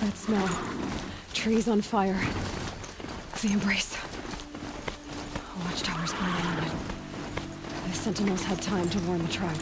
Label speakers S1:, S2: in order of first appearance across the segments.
S1: That smell. Trees on fire. The Embrace. Watchtowers burning on it. The Sentinels had time to warn the tribe.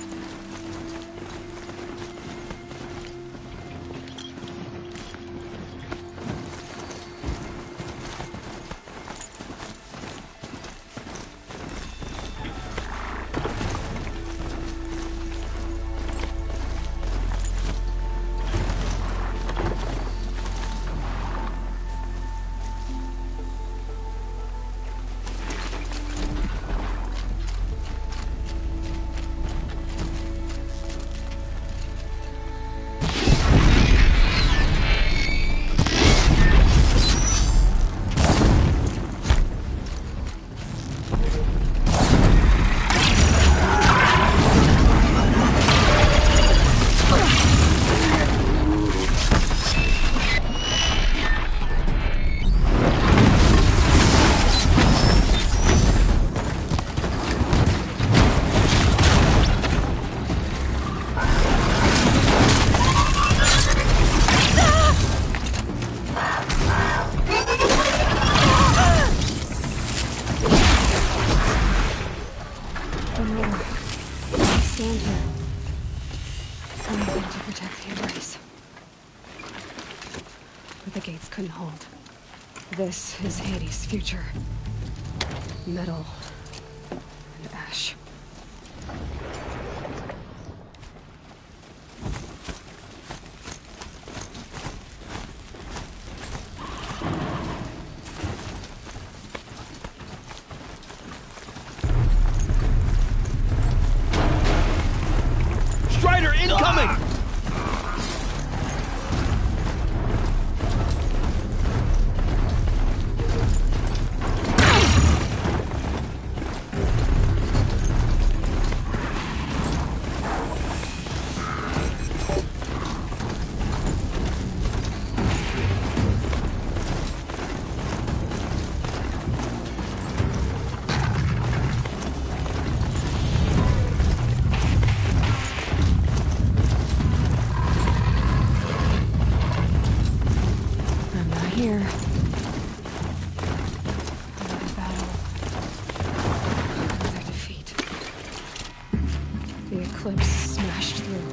S1: Stand here. Anything to protect the Embrace. But the gates couldn't hold. This is Hades' future. Metal and ash.
S2: Strider incoming!
S1: Here. Another battle. Another defeat. The Eclipse smashed through.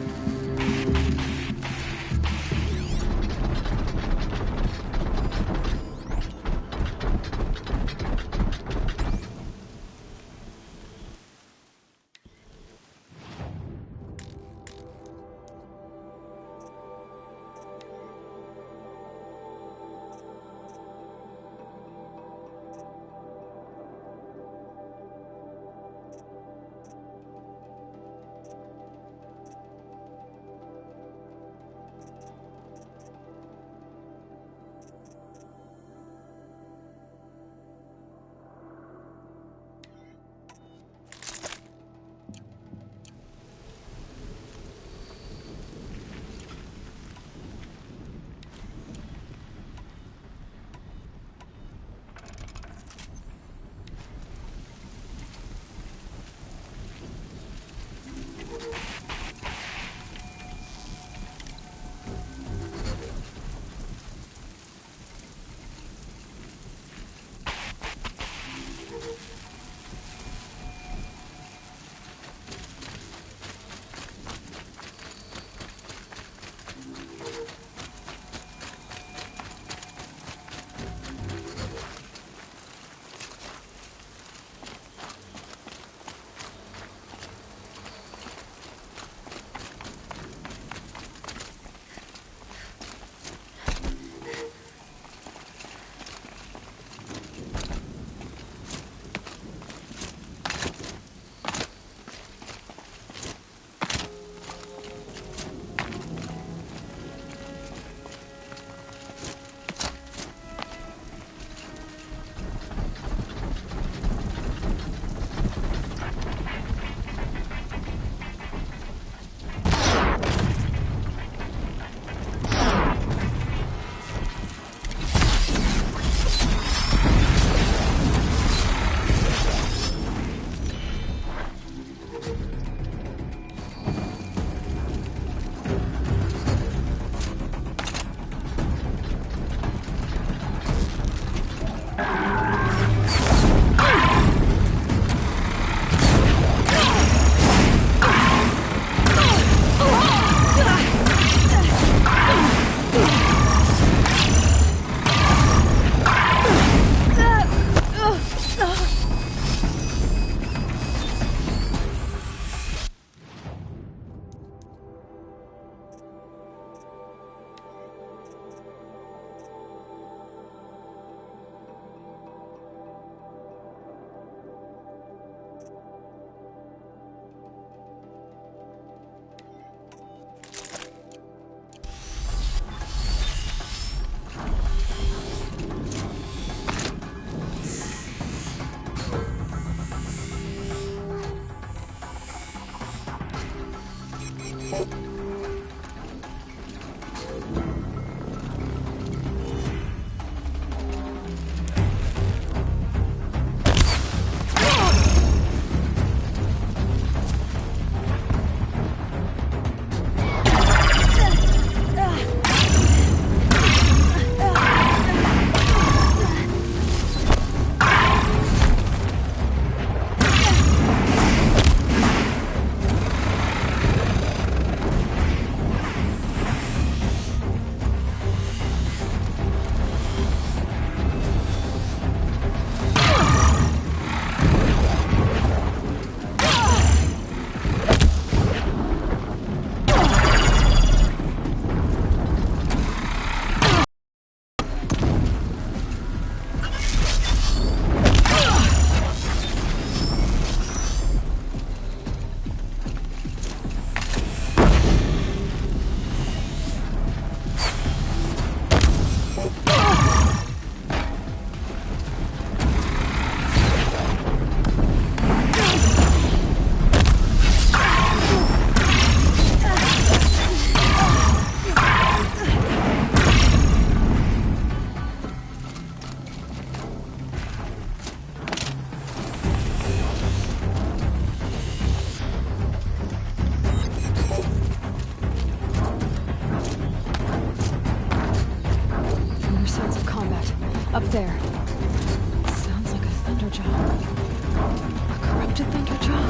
S1: Thunderjaw. A corrupted Thunderjaw?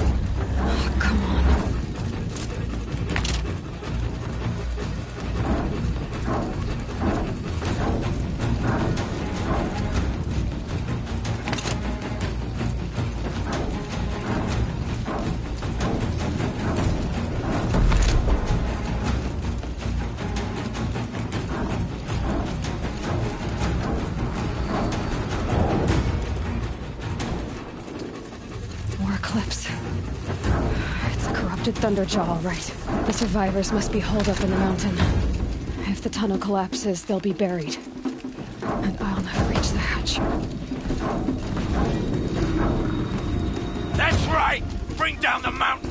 S1: Oh, come on. Eclipse. It's a corrupted Thunderjaw, all right. The survivors must be holed up in the mountain. If the tunnel collapses, they'll be buried. And I'll never reach the hatch.
S2: That's right! Bring down the mountain!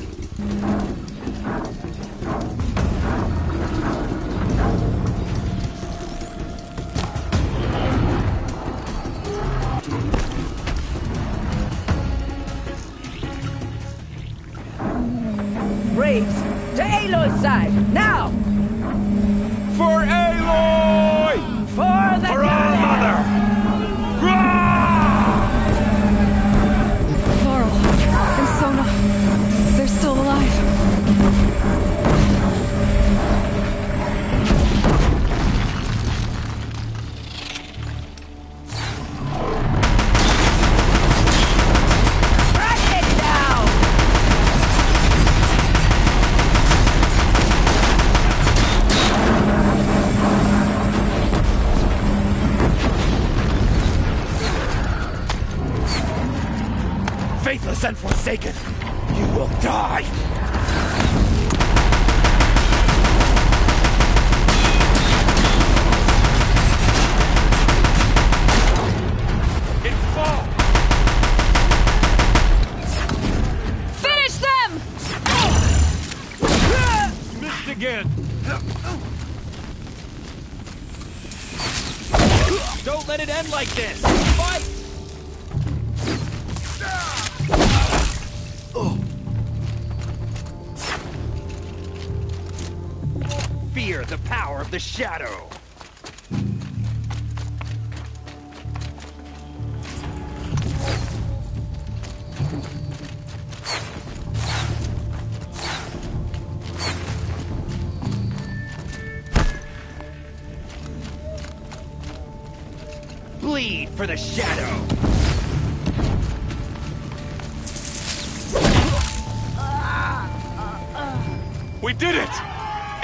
S3: Braves, to Aloy's side, now!
S2: For Aloy!
S3: For the
S2: For our mother!
S1: Varl and Sona, they're still alive.
S2: Faithless and forsaken, you will die! It falls!
S1: Finish them!
S2: Missed again! Don't let it end like this! Fight! Fear the power of the shadow! Bleed for the shadow! We did it!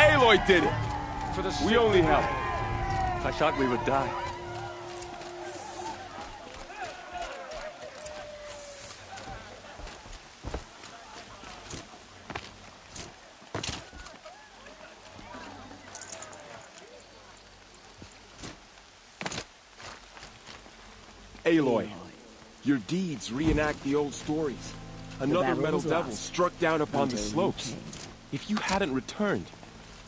S2: Aloy did it! We only helped. I thought we would die.
S4: Aloy, your deeds reenact the old stories. Another Metal Devil struck down upon the slopes. If you hadn't returned,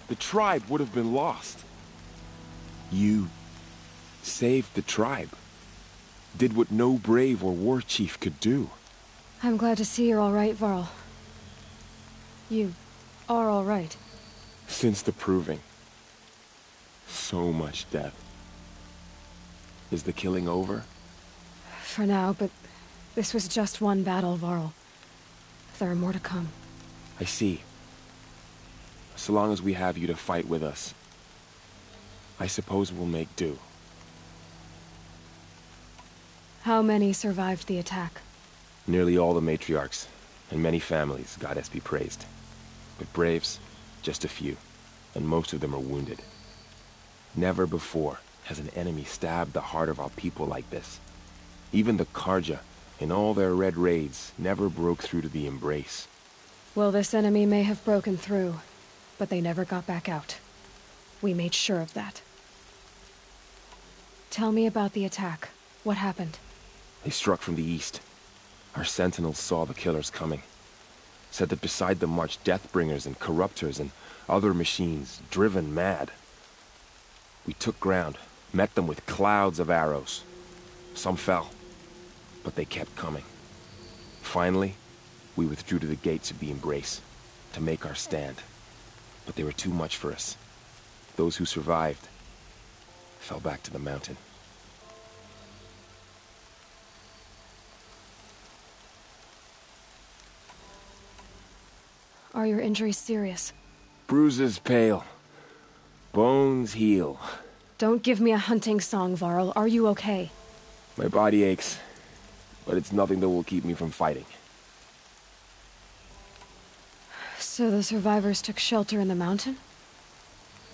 S4: the tribe would have been lost. You saved the tribe. Did what no brave or war chief could do.
S1: I'm glad to see you're all right, Varl. You are all right.
S4: Since the proving. So much death. Is the killing over?
S1: For now, but this was just one battle, Varl. There are more to come.
S4: I see. So long as we have you to fight with us, I suppose we'll make do.
S1: How many survived the attack?
S4: Nearly all the matriarchs, and many families, goddess be praised. But braves, just a few, and most of them are wounded. Never before has an enemy stabbed the heart of our people like this. Even the Carja, in all their red raids, never broke through to the Embrace.
S1: Well, this enemy may have broken through, but they never got back out. We made sure of that. Tell me about the attack. What happened?
S4: They struck from the east. Our sentinels saw the killers coming. Said that beside them marched Deathbringers and Corruptors and other machines, driven mad. We took ground, met them with clouds of arrows. Some fell, but they kept coming. Finally, we withdrew to the gates of the Embrace, to make our stand. But they were too much for us. Those who survived fell back to the mountain.
S1: Are your injuries serious?
S4: Bruises pale. Bones heal.
S1: Don't give me a hunting song, Varl. Are you okay?
S4: My body aches, but it's nothing that will keep me from fighting.
S1: So the survivors took shelter in the mountain?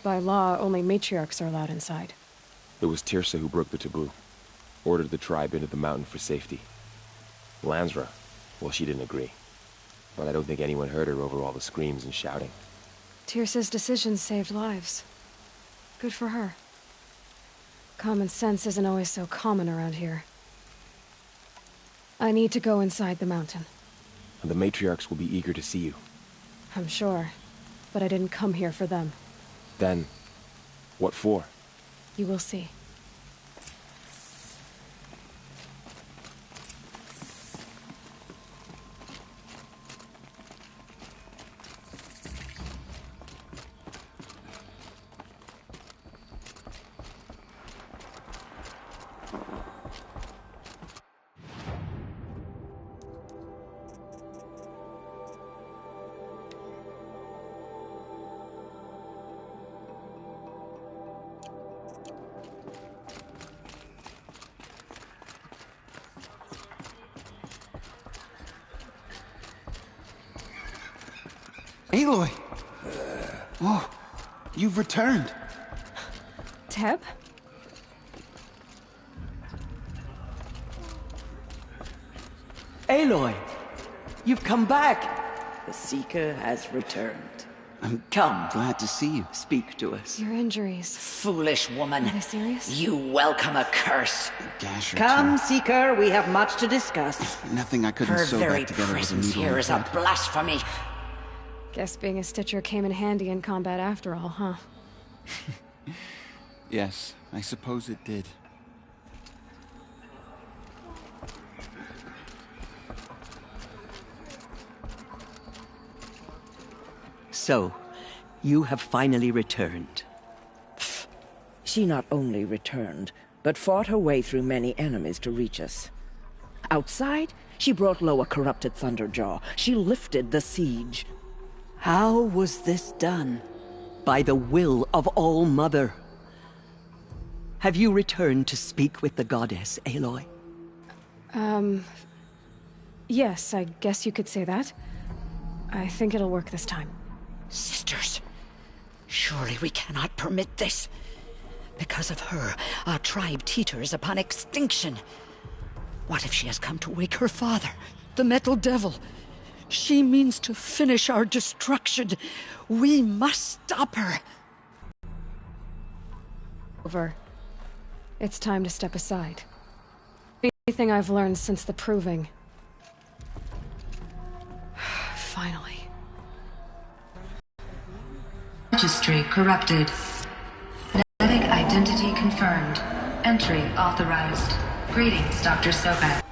S1: By law, only matriarchs are allowed inside.
S4: It was Tirsa who broke the taboo. Ordered the tribe into the mountain for safety. Lansra, well, she didn't agree. But I don't think anyone heard her over all the screams and shouting.
S1: Tirsa's decision saved lives. Good for her. Common sense isn't always so common around here. I need to go inside the mountain.
S4: And the matriarchs will be eager to see you.
S1: I'm sure. But I didn't come here for them.
S4: Then, what for?
S1: You will see.
S5: Aloy! Oh, you've returned.
S1: Teb?
S3: Aloy, you've come back. The Seeker has returned.
S5: I'm
S3: Come,
S5: glad to see you.
S3: speak to us.
S1: Your injuries.
S6: Foolish woman.
S1: Are they serious?
S6: You welcome a curse.
S5: Gash or
S3: Come, Seeker, we have much to discuss.
S5: two. Nothing I couldn't
S6: Her
S5: sew
S6: very
S5: back together with a
S6: presence
S5: needle
S6: here
S5: and
S6: is a
S5: thread.
S6: blasphemy.
S1: Guess being a Stitcher came in handy in combat after all, huh?
S5: Yes, I suppose it did.
S7: So, you have finally returned.
S3: She not only returned, but fought her way through many enemies to reach us. Outside, she brought low a corrupted Thunderjaw. She lifted the siege. How was this done?
S7: By the will of All-Mother. Have you returned to speak with the goddess, Aloy?
S1: Yes, I guess you could say that. I think it'll work this time.
S6: Sisters, surely we cannot permit this. Because of her, our tribe teeters upon extinction. What if she has come to wake her father, the Metal Devil? She means to finish our destruction. We must stop her.
S1: Over. It's time to step aside. Anything I've learned since the Proving. Finally.
S8: Registry corrupted. Genetic identity confirmed. Entry authorized. Greetings, Dr. Soka.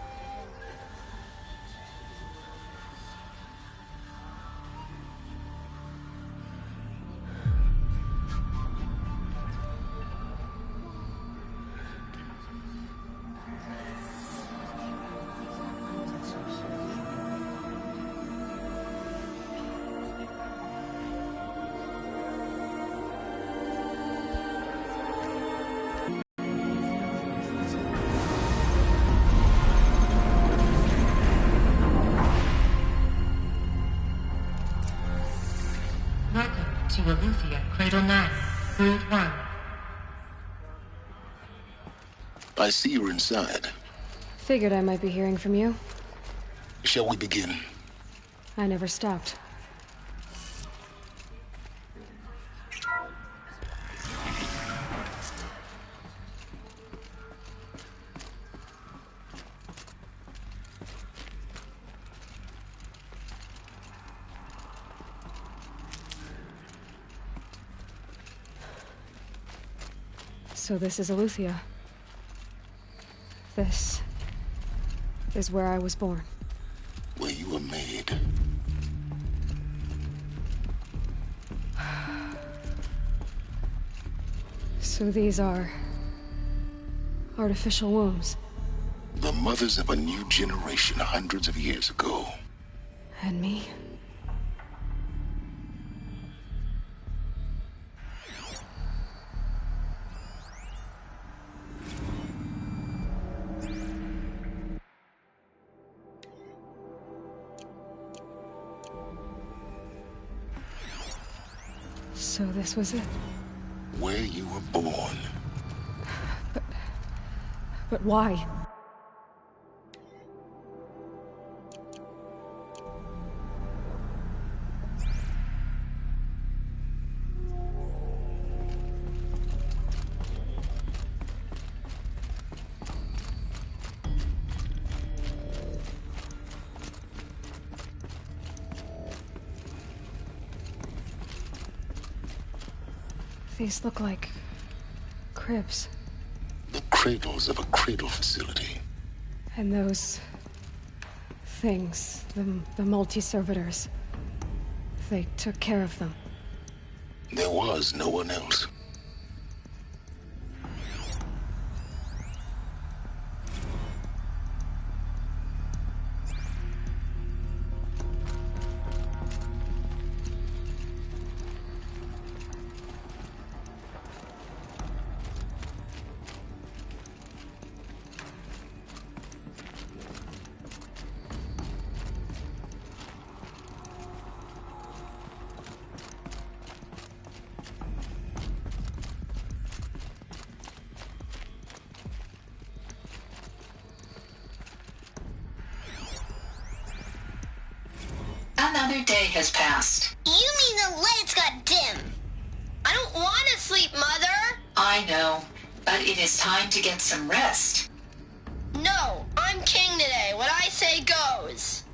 S8: Welcome to Aletheia, Cradle 9, World 1.
S9: I see you're inside.
S1: Figured I might be hearing from you.
S9: Shall we begin?
S1: I never stopped. So this is Aletheia. This is where I was born.
S9: Where you were made.
S1: So these are artificial wombs.
S9: The mothers of a new generation hundreds of years ago.
S1: And me? So this was it.
S9: Where you were born.
S1: But why? These look like cribs.
S9: The cradles of a cradle facility.
S1: And those things, the multi-servitors, they took care of them.
S9: There was no one else.
S10: Another day has passed.
S11: You mean the lights got dim? I don't want to sleep, Mother!
S10: I know, but it is time to get some rest.
S11: No, I'm king today. What I say goes.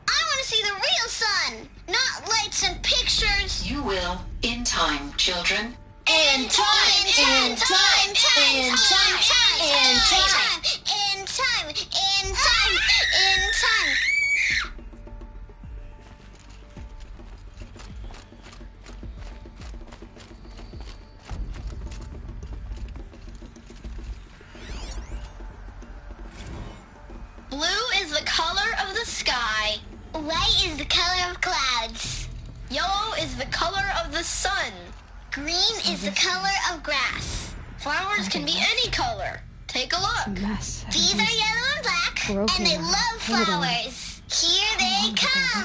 S11: I want to see the real sun, not lights and pictures.
S10: You will, in time, children.
S11: In time, in time, in time, in time, in time, in time, in time, in time. Blue is the color of the sky. White is the color of clouds. Yellow is the color of the sun. Green is the color of grass. Flowers can be any color. Take a look.
S1: Mess.
S11: These are yellow and black, and they love flowers. Here they come.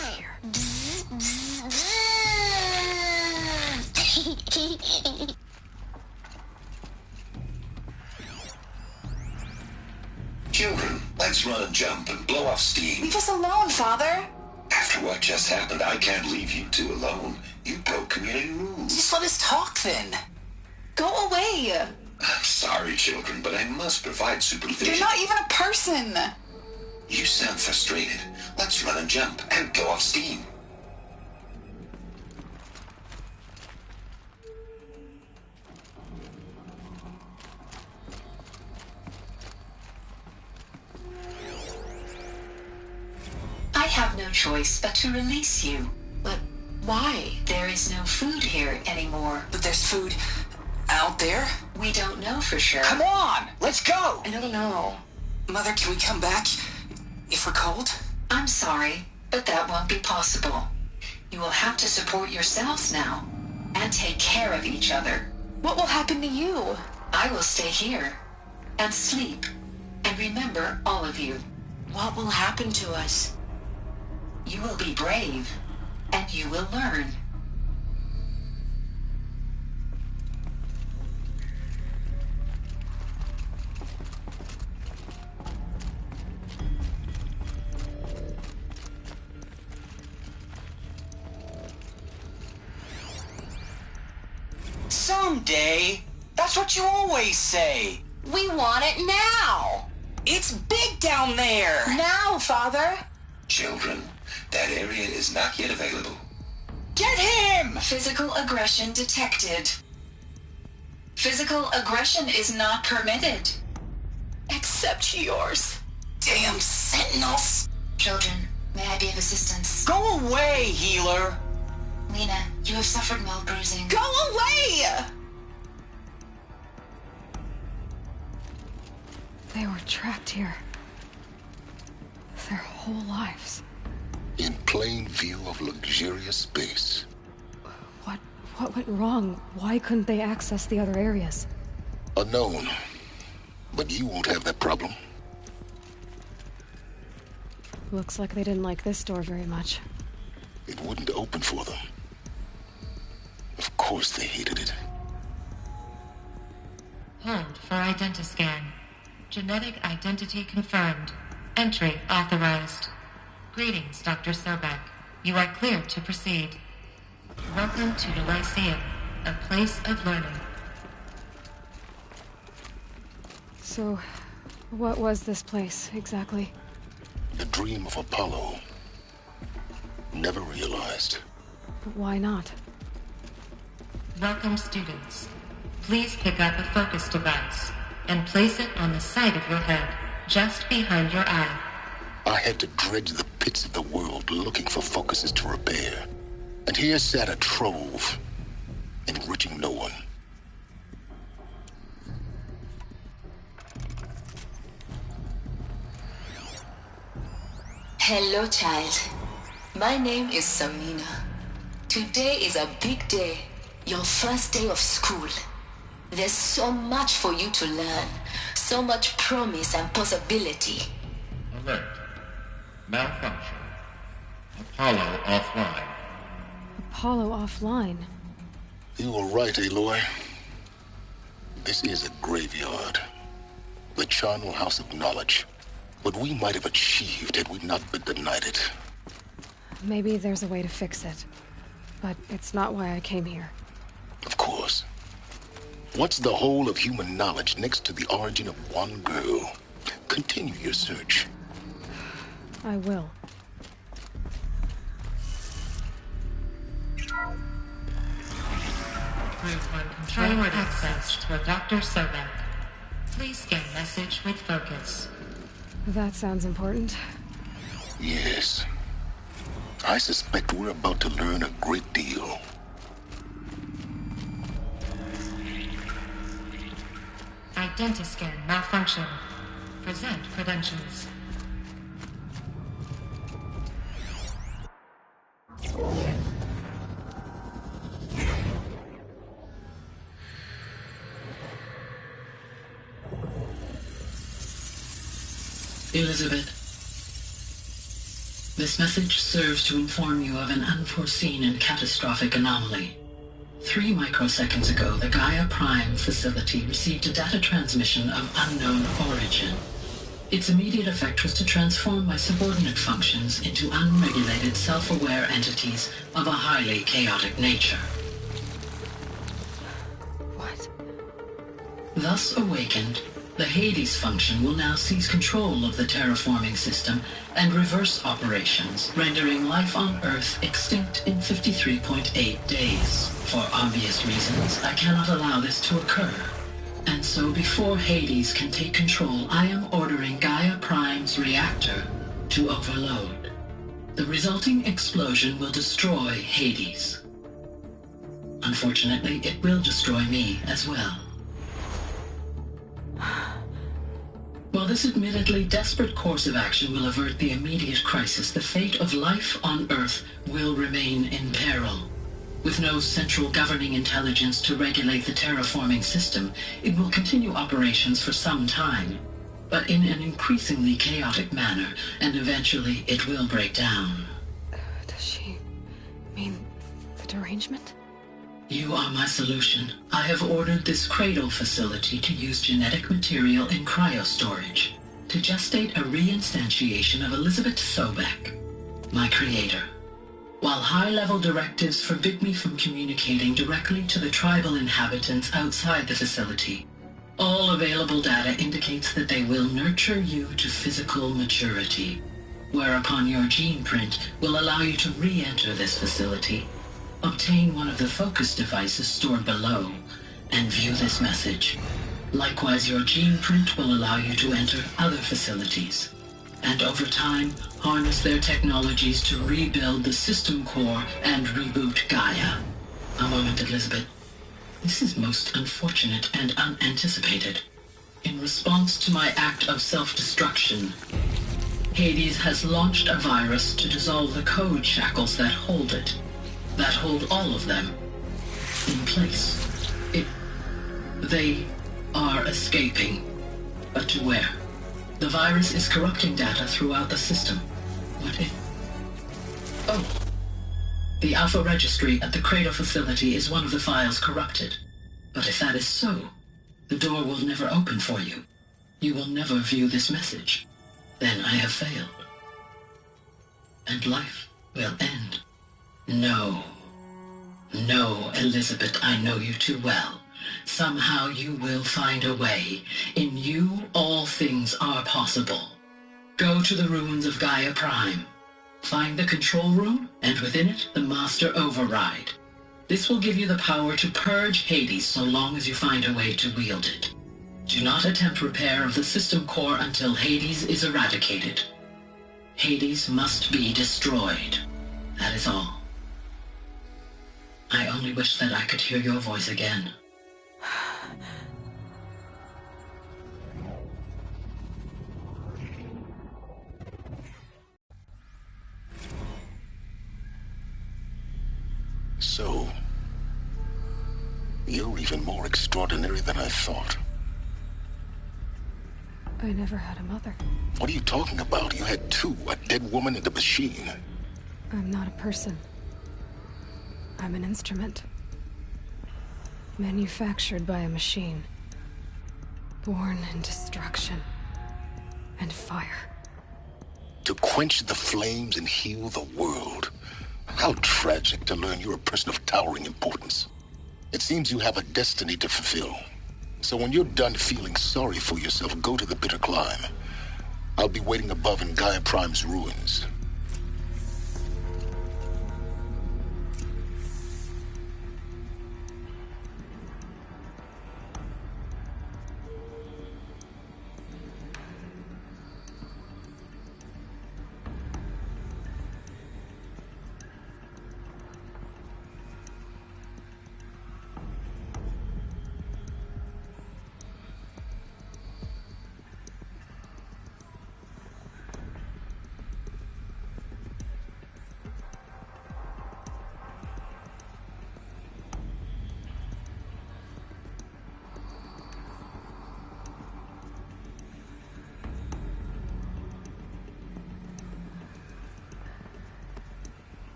S11: Bzz, bzz, bzz.
S9: Children, let's run and jump and blow off steam.
S12: Leave us alone, Father.
S9: After what just happened, I can't leave you two alone. You broke community rules.
S12: Just let us talk then. Go away.
S9: I'm sorry, children, but I must provide supervision.
S12: You're not even a person.
S9: You sound frustrated. Let's run and jump and blow off steam.
S10: I have no choice but to release you.
S12: But why?
S10: There is no food here anymore.
S12: But there's food out there?
S10: We don't know for sure.
S5: Come on, let's go!
S12: I don't know. Mother, can we come back if we're cold?
S10: I'm sorry, but that won't be possible. You will have to support yourselves now, and take care of each other.
S12: What will happen to you?
S10: I will stay here, and sleep, and remember all of you.
S12: What will happen to us?
S10: You will be brave, and you will learn.
S5: Someday. That's what you always say.
S12: We want it now.
S5: It's big down there.
S12: Now, Father.
S9: Children, that area is not yet available.
S5: Get him!
S10: Physical aggression detected. Physical aggression is not permitted.
S12: Except yours. Damn sentinels.
S10: Children, may I be of assistance?
S5: Go away, healer.
S10: Lena, you have suffered mild bruising.
S12: Go away!
S1: They were trapped here. Their whole lives.
S9: In plain view of luxurious space.
S1: What went wrong? Why couldn't they access the other areas?
S9: Unknown. But you won't have that problem.
S1: Looks like they didn't like this door very much.
S9: It wouldn't open for them. Of course they hated it.
S8: Hold for identiscan. Genetic identity confirmed. Entry authorized. Greetings, Dr. Sobek. You are cleared to proceed. Welcome to the Lyceum, a place of learning.
S1: So, what was this place, exactly?
S9: The dream of Apollo. Never realized.
S1: But why not?
S8: Welcome, students. Please pick up a focus device and place it on the side of your head, just behind your eye.
S9: I had to dredge the pits of the world looking for focuses to repair. And here sat a trove, enriching no one.
S10: Hello, child. My name is Samina. Today is a big day, your first day of school. There's so much for you to learn, so much promise and possibility.
S13: Alert. Malfunction. Apollo offline.
S1: Apollo offline?
S9: You were right, Aloy. This is a graveyard. The charnel house of knowledge. What we might have achieved had we not been denied it.
S1: Maybe there's a way to fix it. But it's not why I came here.
S9: Of course. What's the whole of human knowledge next to the origin of one girl? Continue your search.
S1: I will.
S8: Group 1 control access to Dr. Sobek. Please scan message with focus.
S1: That sounds important.
S9: Yes. I suspect we're about to learn a great deal.
S8: Identiscan malfunction. Present credentials.
S14: Elizabeth, this message serves to inform you of an unforeseen and catastrophic anomaly. 3 microseconds ago, the Gaia Prime facility received a data transmission of unknown origin. Its immediate effect was to transform my subordinate functions into unregulated, self-aware entities of a highly chaotic nature.
S1: What?
S14: Thus awakened, the Hades function will now seize control of the terraforming system and reverse operations, rendering life on Earth extinct in 53.8 days. For obvious reasons, I cannot allow this to occur. And so before Hades can take control, I am ordering Gaia Prime's reactor to overload. The resulting explosion will destroy Hades. Unfortunately, it will destroy me as well. While this admittedly desperate course of action will avert the immediate crisis, the fate of life on Earth will remain in peril. With no central governing intelligence to regulate the terraforming system, it will continue operations for some time, but in an increasingly chaotic manner, and eventually it will break down.
S1: Does she mean the derangement?
S14: You are my solution. I have ordered this cradle facility to use genetic material in cryostorage to gestate a reinstantiation of Elizabeth Sobek, my creator. While high-level directives forbid me from communicating directly to the tribal inhabitants outside the facility, all available data indicates that they will nurture you to physical maturity, whereupon your gene print will allow you to re-enter this facility, obtain one of the focus devices stored below, and view this message. Likewise, your gene print will allow you to enter other facilities, and over time, harness their technologies to rebuild the system core and reboot Gaia. A moment, Elizabeth. This is most unfortunate and unanticipated. In response to my act of self-destruction, Hades has launched a virus to dissolve the code shackles that hold it, that hold all of them in place. They are escaping, but to where? The virus is corrupting data throughout the system. What if... Oh. The Alpha Registry at the Cradle facility is one of the files corrupted. But if that is so, the door will never open for you. You will never view this message. Then I have failed. And life will end. No. No, Elizabeth, I know you too well. Somehow you will find a way. In you, all things are possible. Go to the ruins of Gaia Prime. Find the control room, and within it, the Master Override. This will give you the power to purge Hades so long as you find a way to wield it. Do not attempt repair of the system core until Hades is eradicated. Hades must be destroyed. That is all. I only wish that I could hear your voice again.
S9: So, you're even more extraordinary than I thought.
S1: I never had a mother.
S9: What are you talking about? You had two, a dead woman and a machine.
S1: I'm not a person. I'm an instrument. Manufactured by a machine. Born in destruction and fire.
S9: To quench the flames and heal the world. How tragic to learn you're a person of towering importance. It seems you have a destiny to fulfill. So when you're done feeling sorry for yourself, go to the Bitter Climb. I'll be waiting above in Gaia Prime's ruins.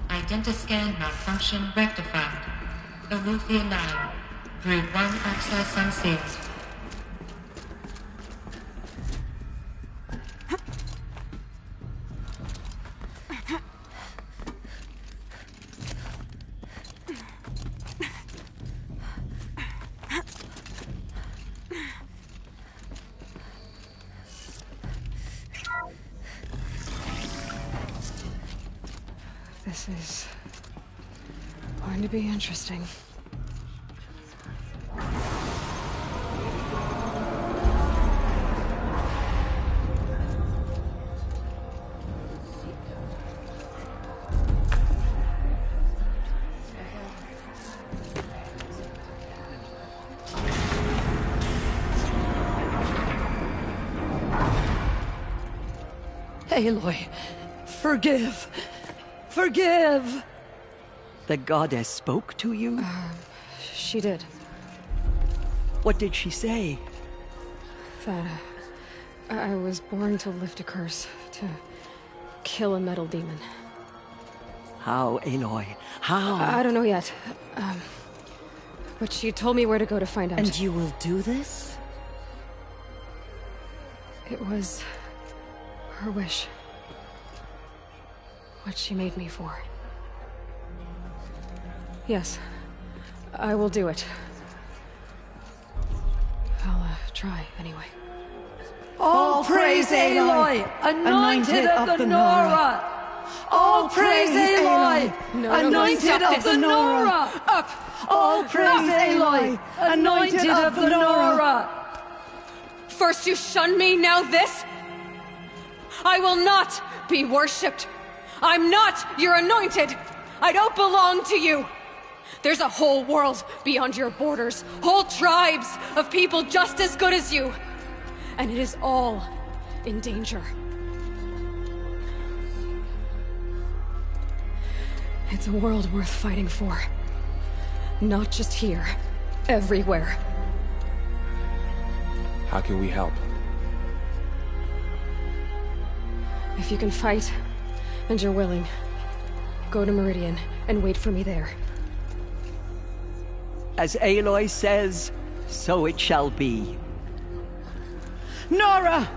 S8: Identiscan malfunction rectified. Eleuthia 9. Brood 1 access unsealed.
S1: This is going to be interesting.
S7: Aloy, forgive. Forgive! The goddess spoke to you?
S1: She did.
S7: What did she say?
S1: That I was born to lift a curse, to kill a metal demon.
S7: How, Aloy? How?
S1: I don't know yet. But she told me where to go to find out.
S7: And you will do this?
S1: It was her wish. What she made me for. Yes, I will do it. I'll try, anyway.
S7: All praise Aloy, anointed of the Nora! All praise Aloy, anointed of the Nora!
S1: Up!
S7: All praise Aloy, anointed of the Nora!
S1: First you shun me, now this? I will not be worshipped. I'm not your anointed. I don't belong to you. There's a whole world beyond your borders, whole tribes of people just as good as you. And it is all in danger. It's a world worth fighting for. Not just here. Everywhere.
S4: How can we help?
S1: If you can fight, and you're willing, go to Meridian and wait for me there.
S7: As Aloy says, so it shall be.
S3: Nora!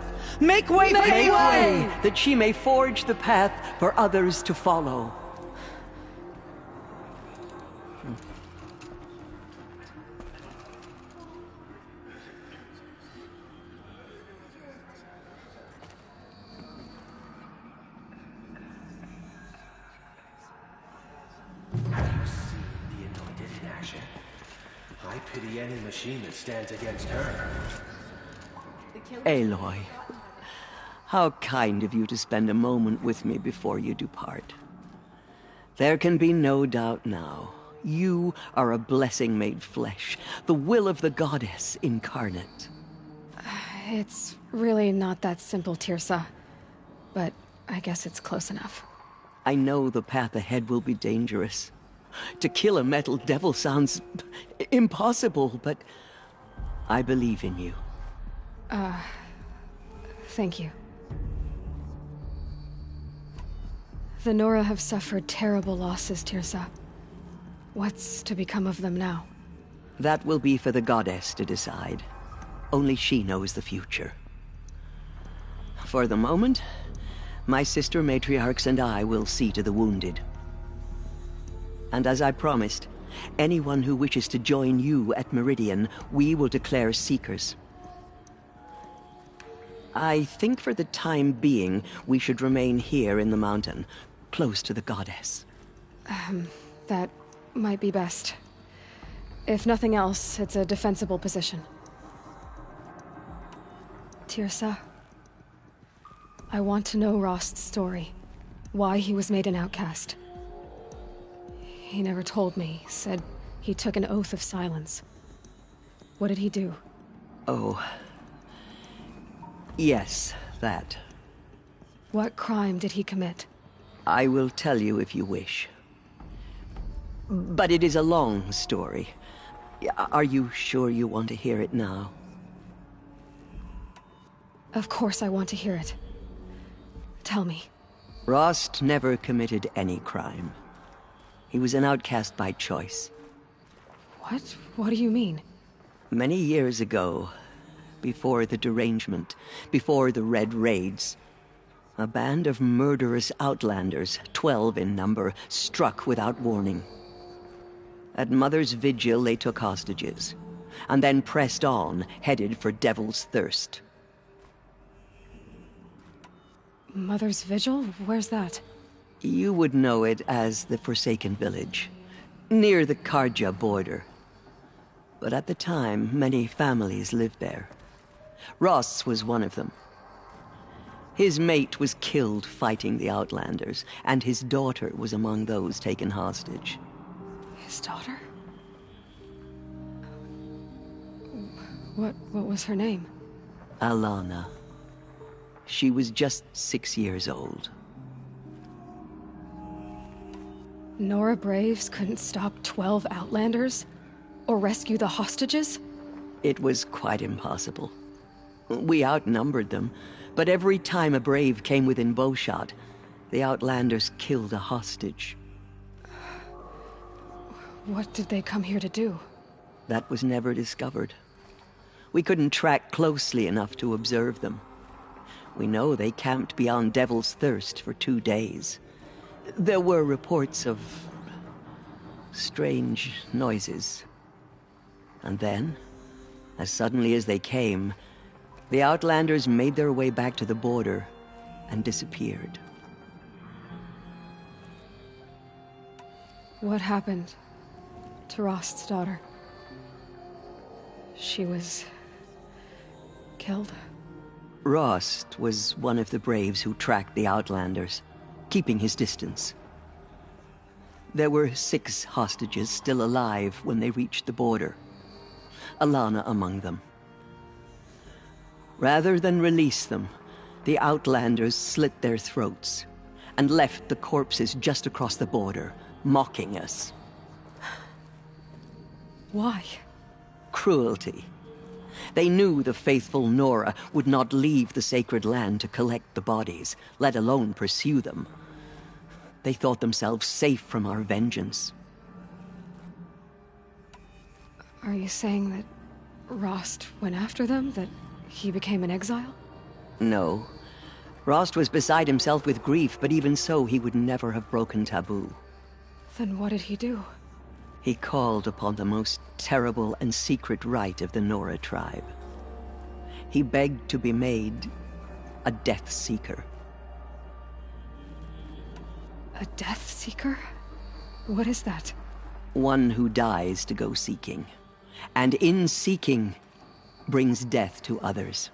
S3: Make way for
S7: Make
S3: Aloy!
S7: way, that she may forge the path for others to follow.
S15: I pity any machine that stands against her.
S7: Aloy, how kind of you to spend a moment with me before you depart. There can be no doubt now. You are a blessing made flesh, the will of the goddess incarnate.
S1: It's really not that simple, Tirsa. But I guess it's close enough.
S7: I know the path ahead will be dangerous. To kill a metal devil sounds impossible, but I believe in you.
S1: Thank you. The Nora have suffered terrible losses, Tirsa. What's to become of them now?
S7: That will be for the goddess to decide. Only she knows the future. For the moment, my sister matriarchs and I will see to the wounded. And as I promised, anyone who wishes to join you at Meridian, we will declare seekers. I think for the time being, we should remain here in the mountain, close to the goddess.
S1: That might be best. If nothing else, it's a defensible position. Tirsa, I want to know Rost's story. Why he was made an outcast. He never told me. Said he took an oath of silence. What did he do?
S7: Oh. Yes, that.
S1: What crime did he commit?
S7: I will tell you if you wish. But it is a long story. Are you sure you want to hear it now?
S1: Of course I want to hear it. Tell me.
S7: Rost never committed any crime. He was an outcast by choice.
S1: What? What do you mean?
S7: Many years ago, before the derangement, before the Red Raids, a band of murderous outlanders, 12 in number, struck without warning. At Mother's Vigil, they took hostages, and then pressed on, headed for Devil's Thirst.
S1: Mother's Vigil? Where's that?
S7: You would know it as the Forsaken Village, near the Carja border. But at the time, many families lived there. Ross was one of them. His mate was killed fighting the Outlanders, and his daughter was among those taken hostage.
S1: His daughter? What was her name?
S7: Alana. She was just 6 years old.
S1: Nora Braves couldn't stop 12 Outlanders? Or rescue the hostages?
S7: It was quite impossible. We outnumbered them, but every time a Brave came within bowshot, the Outlanders killed a hostage.
S1: What did they come here to do?
S7: That was never discovered. We couldn't track closely enough to observe them. We know they camped beyond Devil's Thirst for 2 days. There were reports of strange noises. And then, as suddenly as they came, the Outlanders made their way back to the border and disappeared.
S1: What happened to Rost's daughter? She was killed?
S7: Rost was one of the Braves who tracked the Outlanders, keeping his distance. There were 6 hostages still alive when they reached the border. Alana among them. Rather than release them, the Outlanders slit their throats and left the corpses just across the border, mocking us.
S1: Why?
S7: Cruelty. They knew the faithful Nora would not leave the sacred land to collect the bodies, let alone pursue them. They thought themselves safe from our vengeance.
S1: Are you saying that Rost went after them? That he became an exile?
S7: No. Rost was beside himself with grief, but even so, he would never have broken taboo.
S1: Then what did he do?
S7: He called upon the most terrible and secret rite of the Nora tribe. He begged to be made a Death Seeker.
S1: A Death Seeker? What is that?
S7: One who dies to go seeking, and in seeking, brings death to others.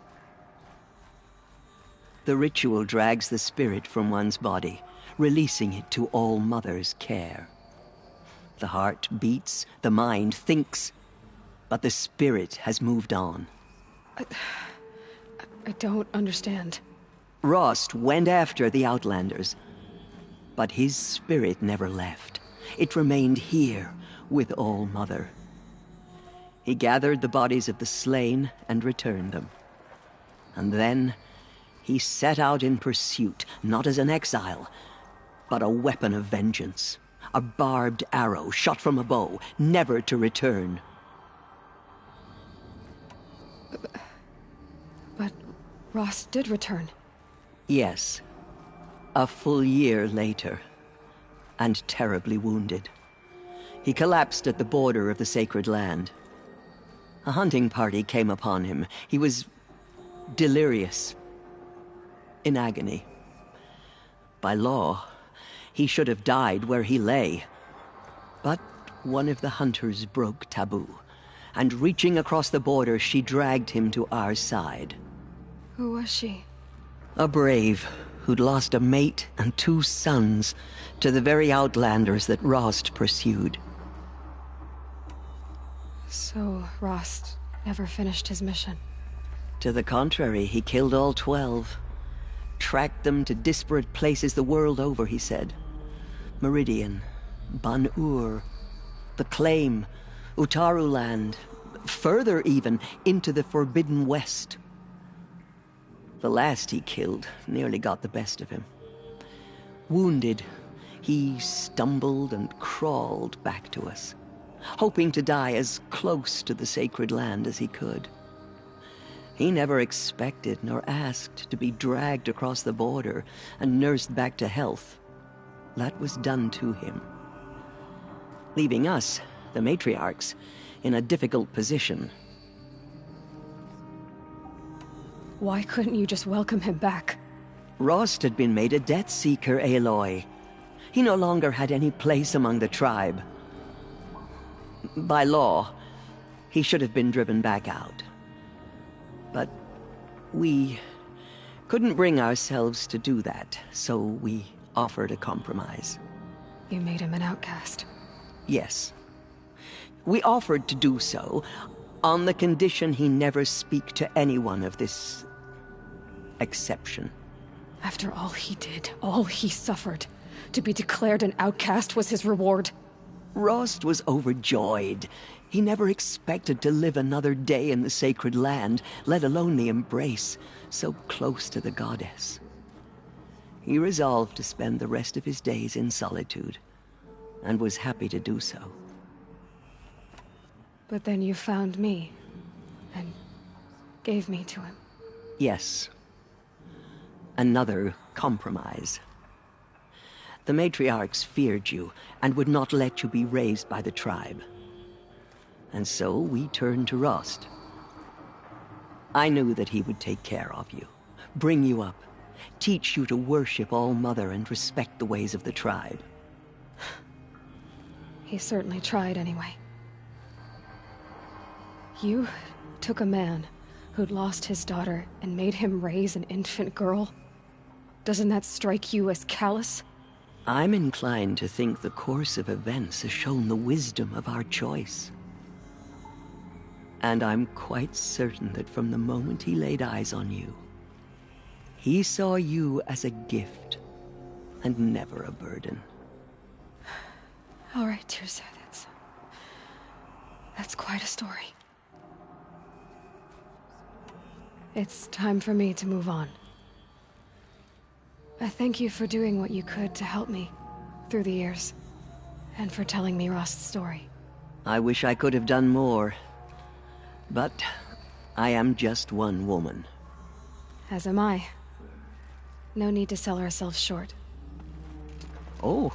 S7: The ritual drags the spirit from one's body, releasing it to All Mother's care. The heart beats, the mind thinks, but the spirit has moved on.
S1: I don't understand.
S7: Rost went after the Outlanders, but his spirit never left. It remained here with All Mother. He gathered the bodies of the slain and returned them. And then he set out in pursuit, not as an exile, but a weapon of vengeance. A barbed arrow shot from a bow, never to return.
S1: But Rost did return.
S7: Yes. A full year later, and terribly wounded. He collapsed at the border of the sacred land. A hunting party came upon him. He was delirious, in agony. By law, he should have died where he lay. But one of the hunters broke taboo, and reaching across the border, she dragged him to our side.
S1: Who was she?
S7: A brave who'd lost a mate and 2 sons to the very Outlanders that Rost pursued.
S1: So Rost never finished his mission?
S7: To the contrary, he killed all 12. Tracked them to disparate places the world over, he said. Meridian, Ban-Ur, the Claim, Utaru Land, further even, into the Forbidden West. The last he killed nearly got the best of him. Wounded, he stumbled and crawled back to us, hoping to die as close to the sacred land as he could. He never expected nor asked to be dragged across the border and nursed back to health. That was done to him, leaving us, the matriarchs, in a difficult position.
S1: Why couldn't you just welcome him back?
S7: Rost had been made a Death Seeker, Aloy. He no longer had any place among the tribe. By law, he should have been driven back out. But we couldn't bring ourselves to do that, so we offered a compromise.
S1: You made him an outcast?
S7: Yes. We offered to do so, on the condition he never speak to anyone of this exception.
S1: After all he did, all he suffered, to be declared an outcast was his reward?
S7: Rost was overjoyed. He never expected to live another day in the sacred land, let alone the embrace, so close to the goddess. He resolved to spend the rest of his days in solitude, and was happy to do so.
S1: But then you found me, and gave me to him.
S7: Yes. Another compromise. The matriarchs feared you, and would not let you be raised by the tribe. And so we turned to Rost. I knew that he would take care of you, bring you up, teach you to worship All Mother and respect the ways of the tribe.
S1: He certainly tried anyway. You took a man who'd lost his daughter and made him raise an infant girl? Doesn't that strike you as callous?
S7: I'm inclined to think the course of events has shown the wisdom of our choice. And I'm quite certain that from the moment he laid eyes on you, he saw you as a gift, and never a burden.
S1: All right, Teersa, that's quite a story. It's time for me to move on. I thank you for doing what you could to help me through the years, and for telling me Rost's story.
S7: I wish I could have done more. But I am just one woman.
S1: As am I. No need to sell ourselves short.
S7: Oh,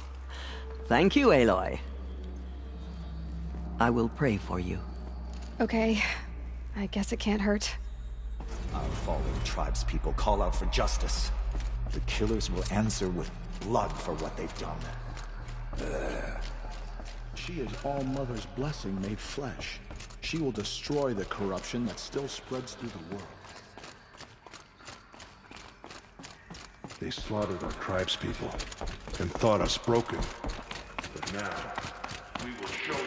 S7: thank you, Aloy. I will pray for you.
S1: Okay, I guess it can't hurt.
S16: Our fallen tribespeople call out for justice. The killers will answer with blood for what they've done.
S17: She is All-Mother's blessing made flesh. She will destroy the corruption that still spreads through the world.
S18: They slaughtered our tribespeople and thought us broken. But now, we will show them.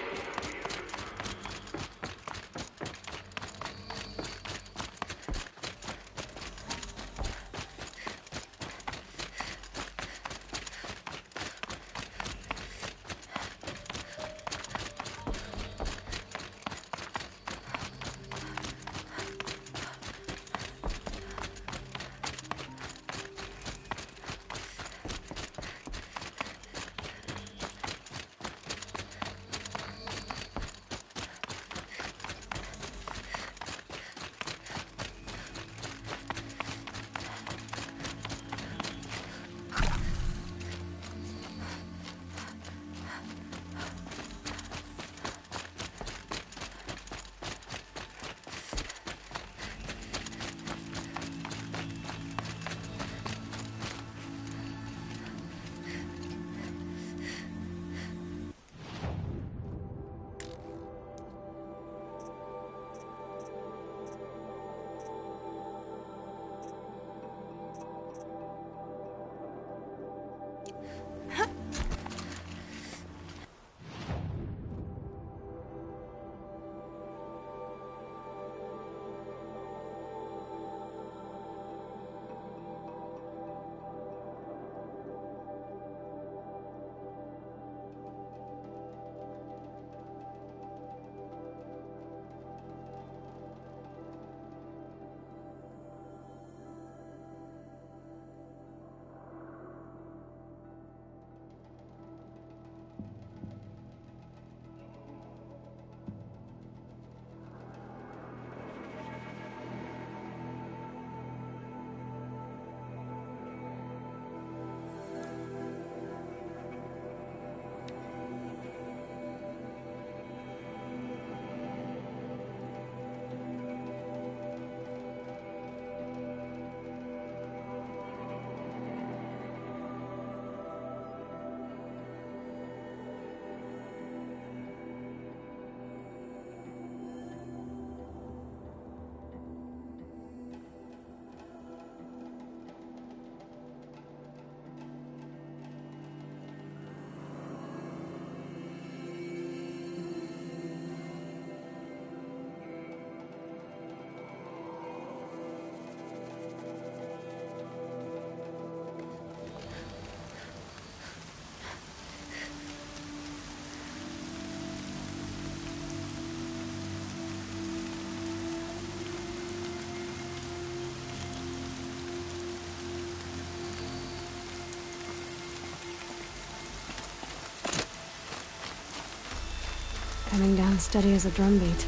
S1: Coming down steady as a drumbeat.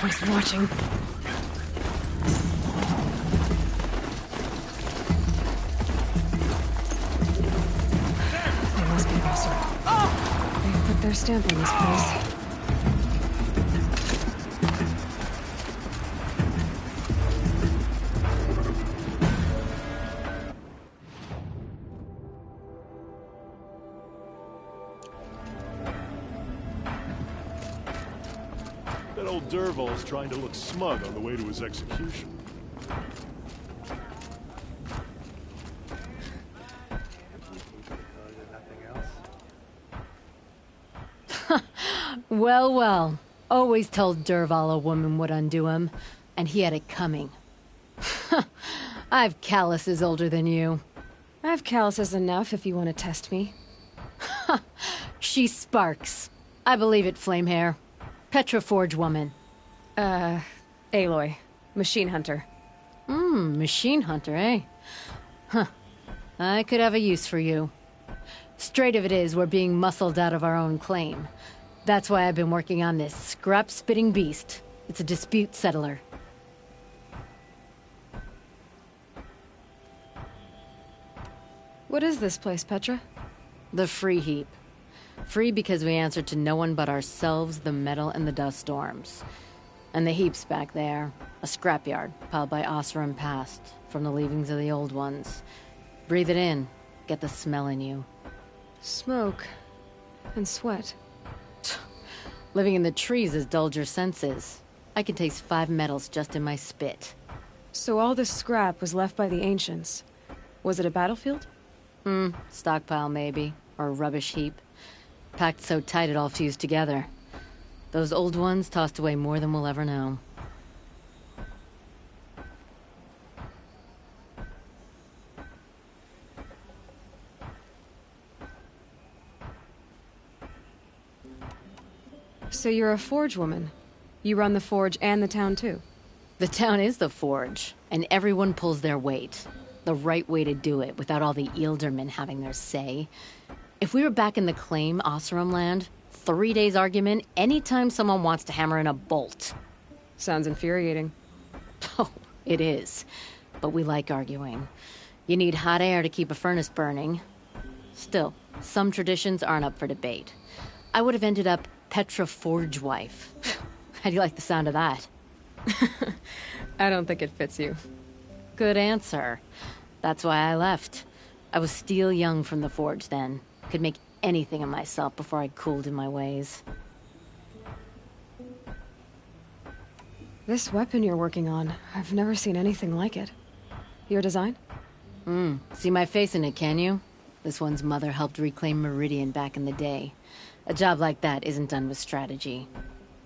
S1: Always watching. They must be Mercer. They have put their stamp on this place.
S18: That old Dervahl's trying to look smug on the way to his execution.
S19: Well, well. Always told Dervahl a woman would undo him, and he had it coming. I've calluses older than you.
S1: I have calluses enough if you want to test me.
S19: She sparks. I believe it, Flamehair. Petra Forge woman.
S1: Aloy. Machine hunter.
S19: Machine hunter, eh? Huh. I could have a use for you. Straight of it is, we're being muscled out of our own claim. That's why I've been working on this scrap-spitting beast. It's a dispute settler.
S1: What is this place, Petra?
S19: The Free Heap. Free because we answer to no one but ourselves, the metal, and the dust storms. And the heap's back there. A scrapyard, piled by Oseram past, from the leavings of the old ones. Breathe it in. Get the smell in you.
S1: Smoke. And sweat.
S19: Living in the trees has dulled your senses. I can taste 5 metals just in my spit.
S1: So all this scrap was left by the ancients. Was it a battlefield?
S19: Stockpile maybe. Or a rubbish heap. Packed so tight it all fused together. Those old ones tossed away more than we'll ever know.
S1: So you're a forge woman. You run the forge and the town too.
S19: The town is the forge, and everyone pulls their weight. The right way to do it, without all the Eildermen having their say. If we were back in the claim, Oseram land, 3 days argument anytime someone wants to hammer in a bolt.
S1: Sounds infuriating.
S19: Oh, it is. But we like arguing. You need hot air to keep a furnace burning. Still, some traditions aren't up for debate. I would have ended up Petra Forge wife. How do you like the sound of that?
S1: I don't think it fits you.
S19: Good answer. That's why I left. I was steel young from the forge then. Could make anything of myself before I cooled in my ways.
S1: This weapon you're working on, I've never seen anything like it. Your design?
S19: See my face in it, can you? This one's mother helped reclaim Meridian back in the day. A job like that isn't done with strategy.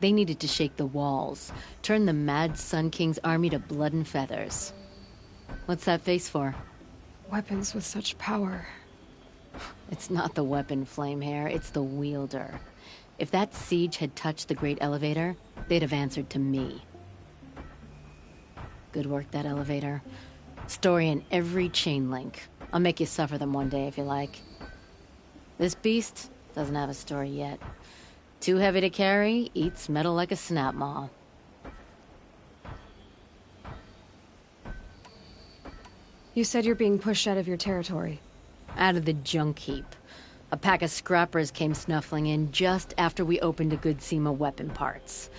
S19: They needed to shake the walls, turn the mad Sun King's army to blood and feathers. What's that face for?
S1: Weapons with such power.
S19: It's not the weapon, Flamehair, it's the wielder. If that siege had touched the Great Elevator, they'd have answered to me. Good work, that elevator. Story in every chain link. I'll make you suffer them one day if you like. This beast doesn't have a story yet. Too heavy to carry, eats metal like a snap maw.
S1: You said you're being pushed out of your territory.
S19: Out of the junk heap. A pack of scrappers came snuffling in just after we opened a good seam of weapon parts.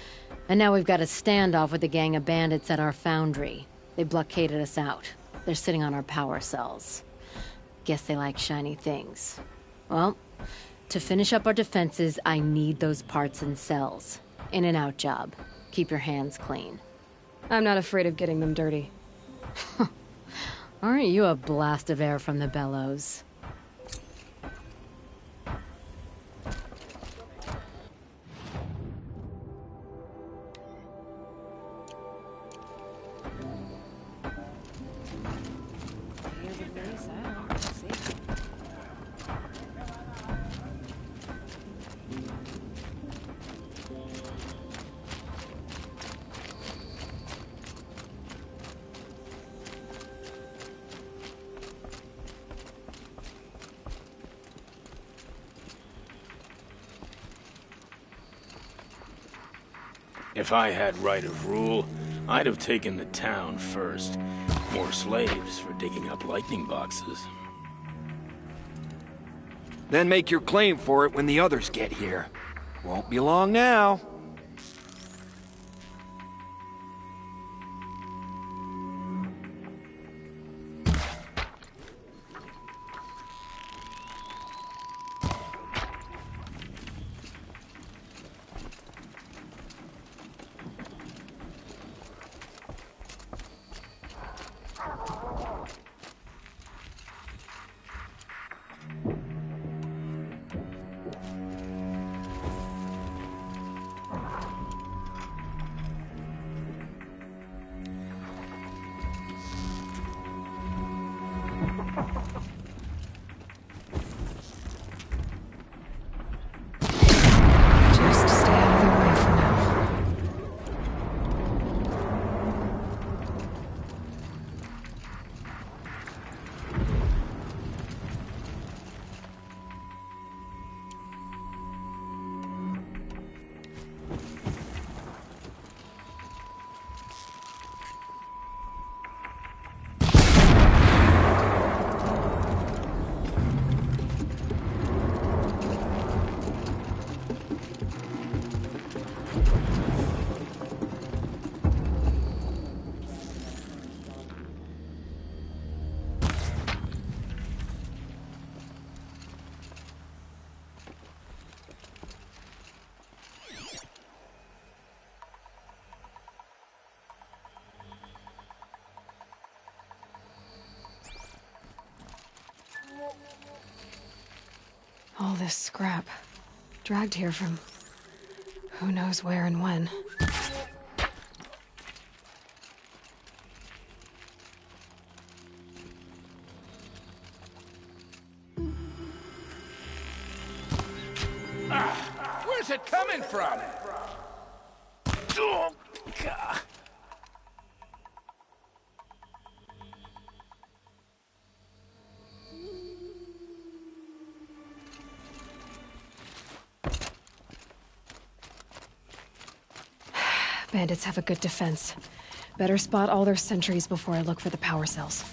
S19: And now we've got a standoff with a gang of bandits at our foundry. They blockaded us out. They're sitting on our power cells. Guess they like shiny things. Well, to finish up our defenses, I need those parts and cells. In and out job. Keep your hands clean.
S1: I'm not afraid of getting them dirty.
S19: Aren't you a blast of air from the bellows?
S20: If I had right of rule, I'd have taken the town first. More slaves for digging up lightning boxes.
S21: Then make your claim for it when the others get here. Won't be long now.
S22: All this scrap. Dragged here from who knows where and when.
S20: Where's it coming from? Oh, God.
S22: Bandits have a good defense. Better spot all their sentries before I look for the power cells.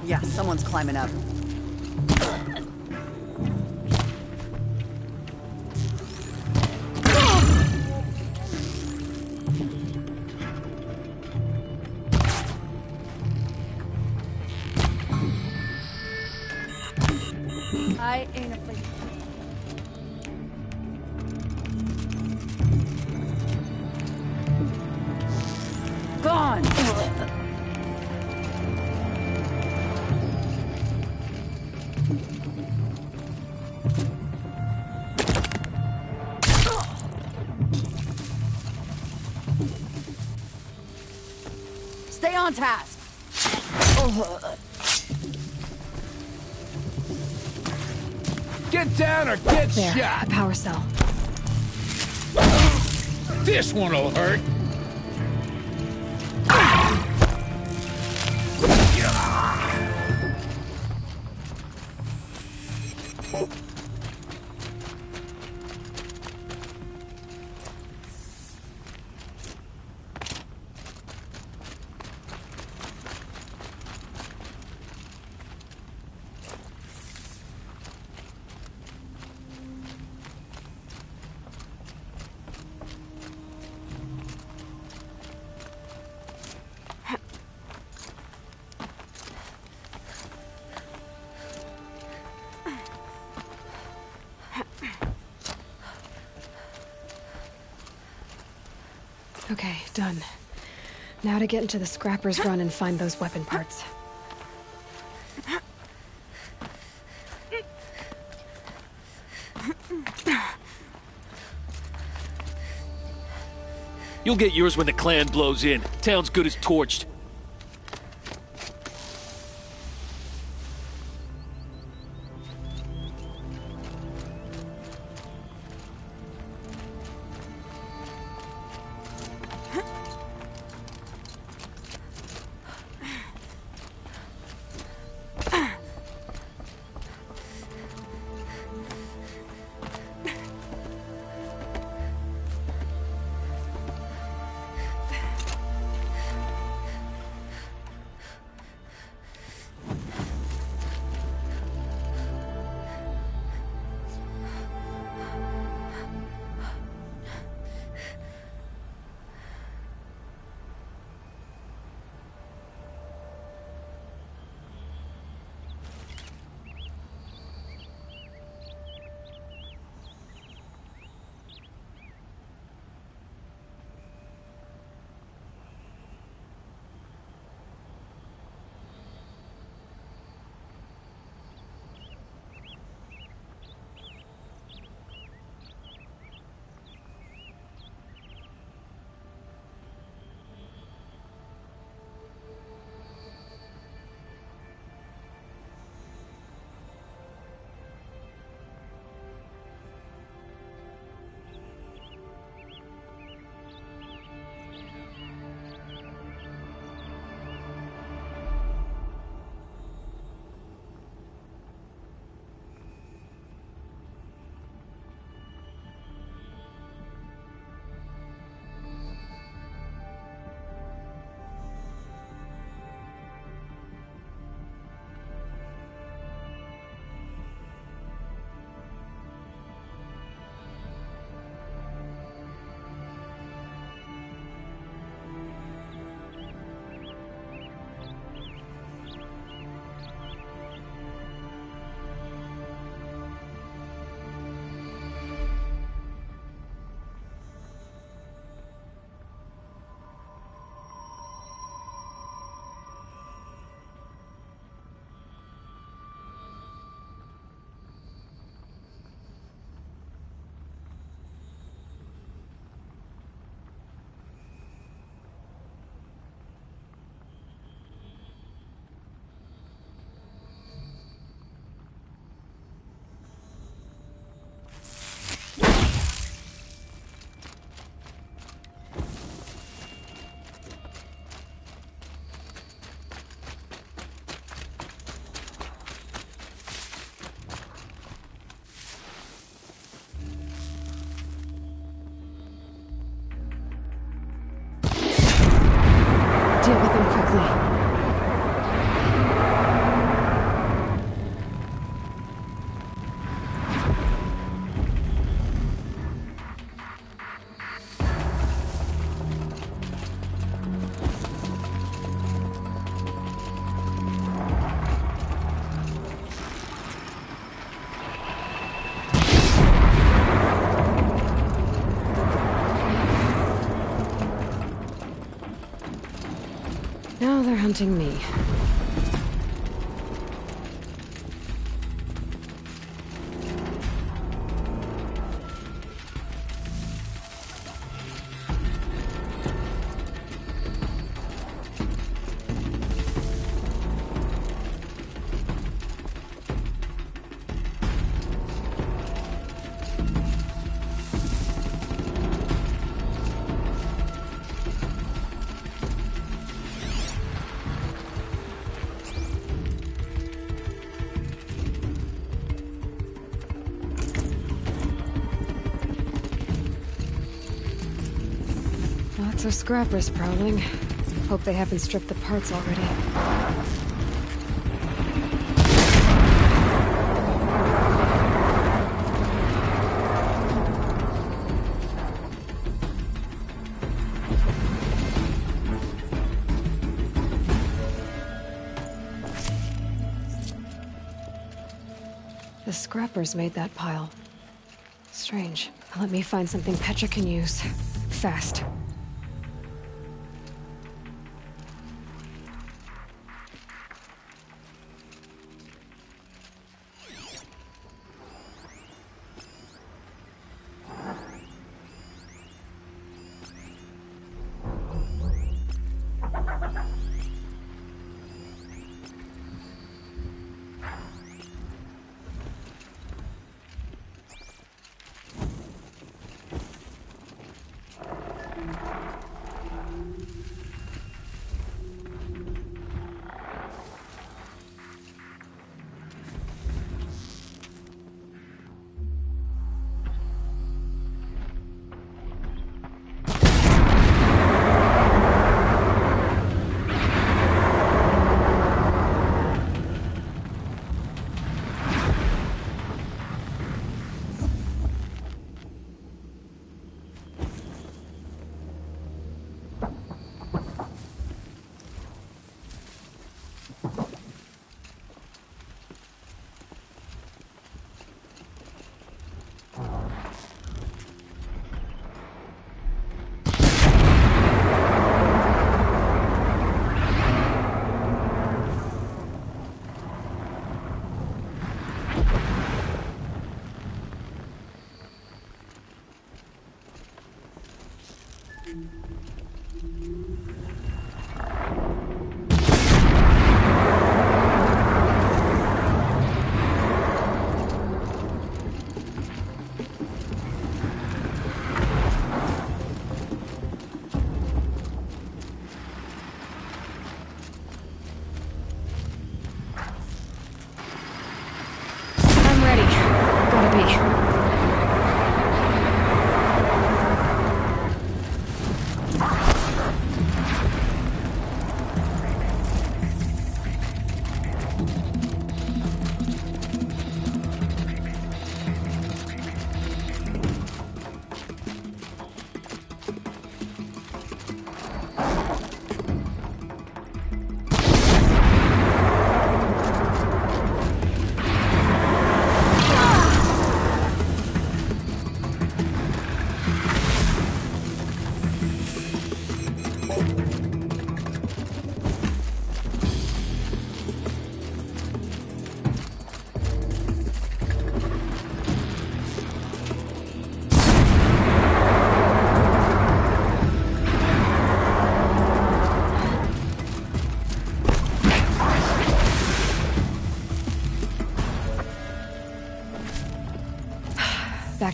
S23: Yeah, someone's climbing up.
S22: I ain't afraid.
S23: Gone! Stay on task!
S20: Get down or get
S22: There,
S20: shot!
S22: the power cell.
S20: This one'll hurt!
S22: Okay, done. Now to get into the Scrapper's Run and find those weapon parts.
S2: You'll get yours when the clan blows in. Town's good as torched.
S22: Deal with them quickly. Now they're hunting me. Lots of scrappers prowling. Hope they haven't stripped the parts already. The scrappers made that pile. Strange. Let me find something Petra can use. Fast.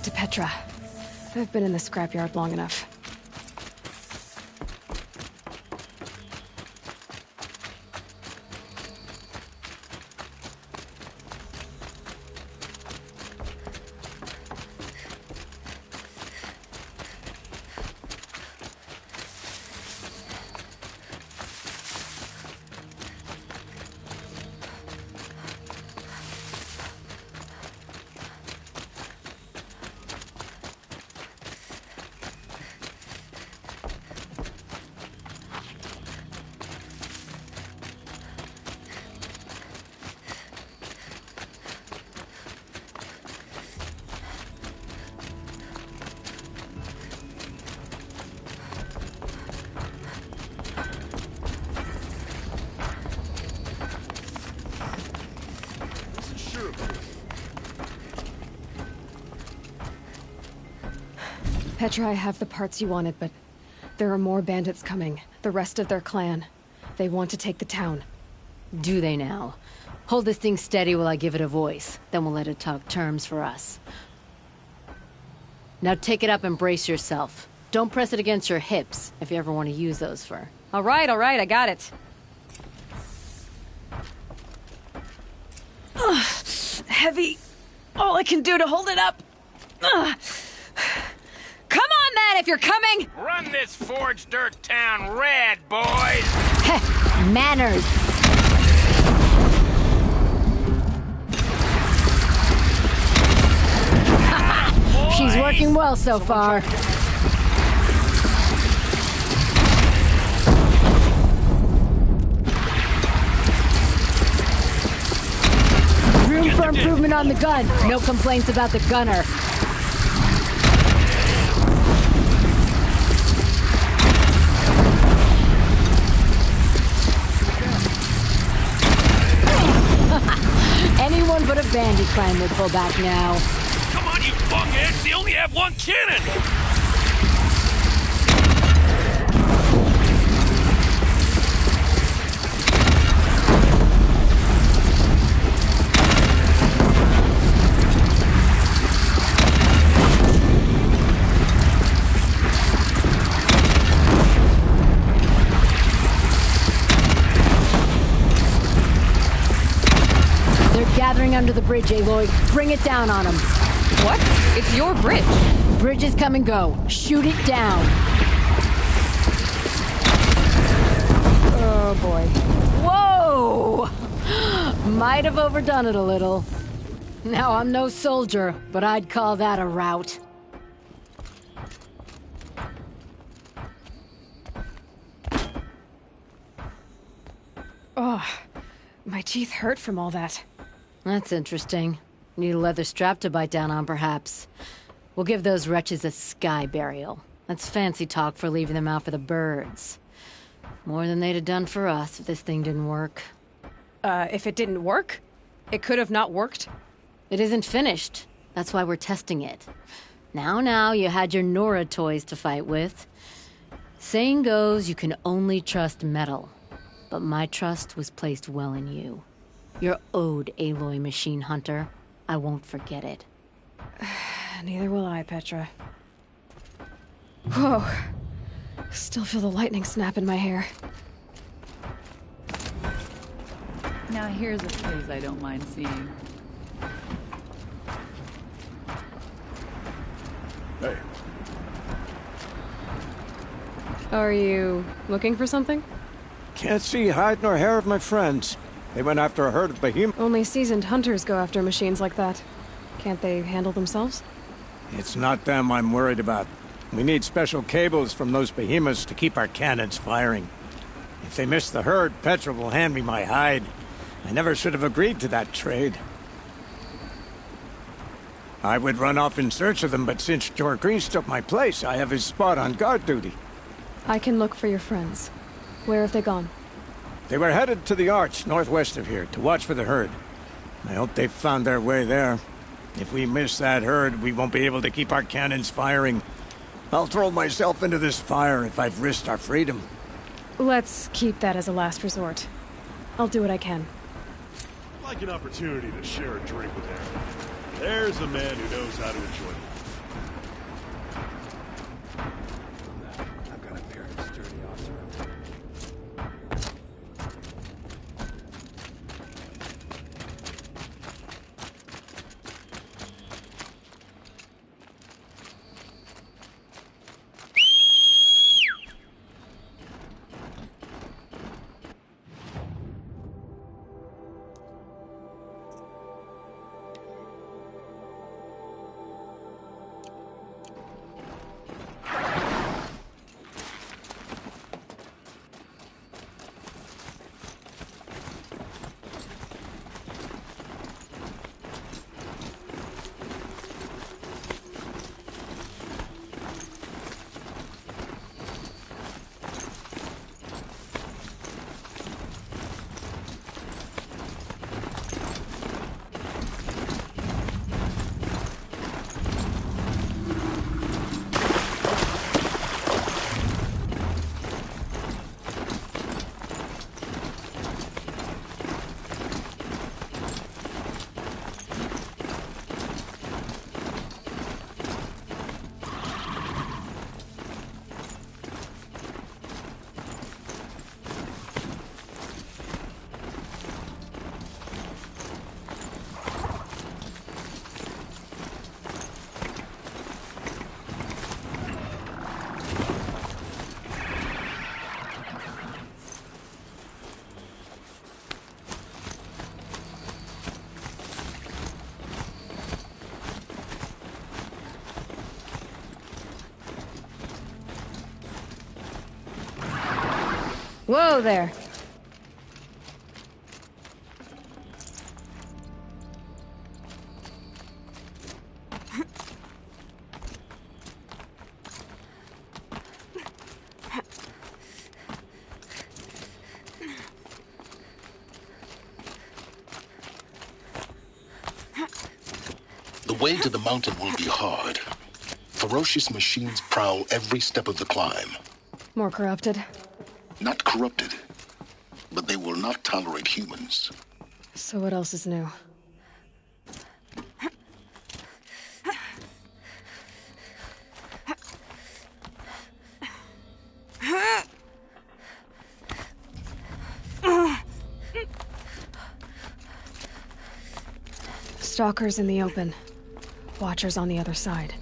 S22: get to Petra. I've been in the scrapyard long enough. Petra, I have the parts you wanted, but there are more bandits coming. The rest of their clan. They want to take the town.
S19: Do they now? Hold this thing steady while I give it a voice. Then we'll let it talk terms for us. Now take it up and brace yourself. Don't press it against your hips, if you ever want to use those for...
S1: All right, I got it.
S22: Heavy. All I can do to hold it up.
S1: Come on, then, if you're coming!
S20: Run this forged dirt town red, boys!
S19: Heh, manners! She's working well so far. Room for improvement on the gun. No complaints about the gunner. Anyone but a bandit clan would pull back now.
S2: Come on, you fuckheads! They only have one cannon!
S19: Gathering under the bridge, Aloy. Bring it down on them.
S1: What? It's your bridge.
S19: Bridges come and go. Shoot it down.
S22: Oh, boy.
S19: Whoa! Might have overdone it a little. Now, I'm no soldier, but I'd call that a rout.
S22: Oh, my teeth hurt from all that.
S19: That's interesting. Need a leather strap to bite down on, perhaps. We'll give those wretches a sky burial. That's fancy talk for leaving them out for the birds. More than they'd have done for us if this thing didn't work.
S22: If it didn't work? It could have not worked?
S19: It isn't finished. That's why we're testing it. Now, you had your Nora toys to fight with. Saying goes, you can only trust metal. But my trust was placed well in you. You're owed, Aloy Machine Hunter. I won't forget it.
S22: Neither will I, Petra. Whoa. Still feel the lightning snap in my hair.
S5: Now here's a place I don't mind seeing.
S18: Hey.
S22: Are you looking for something?
S6: Can't see hide nor hair of my friends. They went after a herd of behemoths.
S22: Only seasoned hunters go after machines like that. Can't they handle themselves?
S6: It's not them I'm worried about. We need special cables from those behemoths to keep our cannons firing. If they miss the herd, Petra will hand me my hide. I never should have agreed to that trade. I would run off in search of them, but since Jorgrease took my place, I have his spot on guard duty.
S22: I can look for your friends. Where have they gone?
S6: They were headed to the Arch, northwest of here, to watch for the herd. I hope they've found their way there. If we miss that herd, we won't be able to keep our cannons firing. I'll throw myself into this fire if I've risked our freedom.
S22: Let's keep that as a last resort. I'll do what I can.
S18: I'd like an opportunity to share a drink with Aaron. There's a man who knows how to enjoy life.
S22: Whoa there.
S9: The way to the mountain will be hard. Ferocious machines prowl every step of the climb.
S22: More corrupted?
S9: Not corrupted, but they will not tolerate humans.
S22: So what else is new? Stalkers in the open. Watchers on the other side.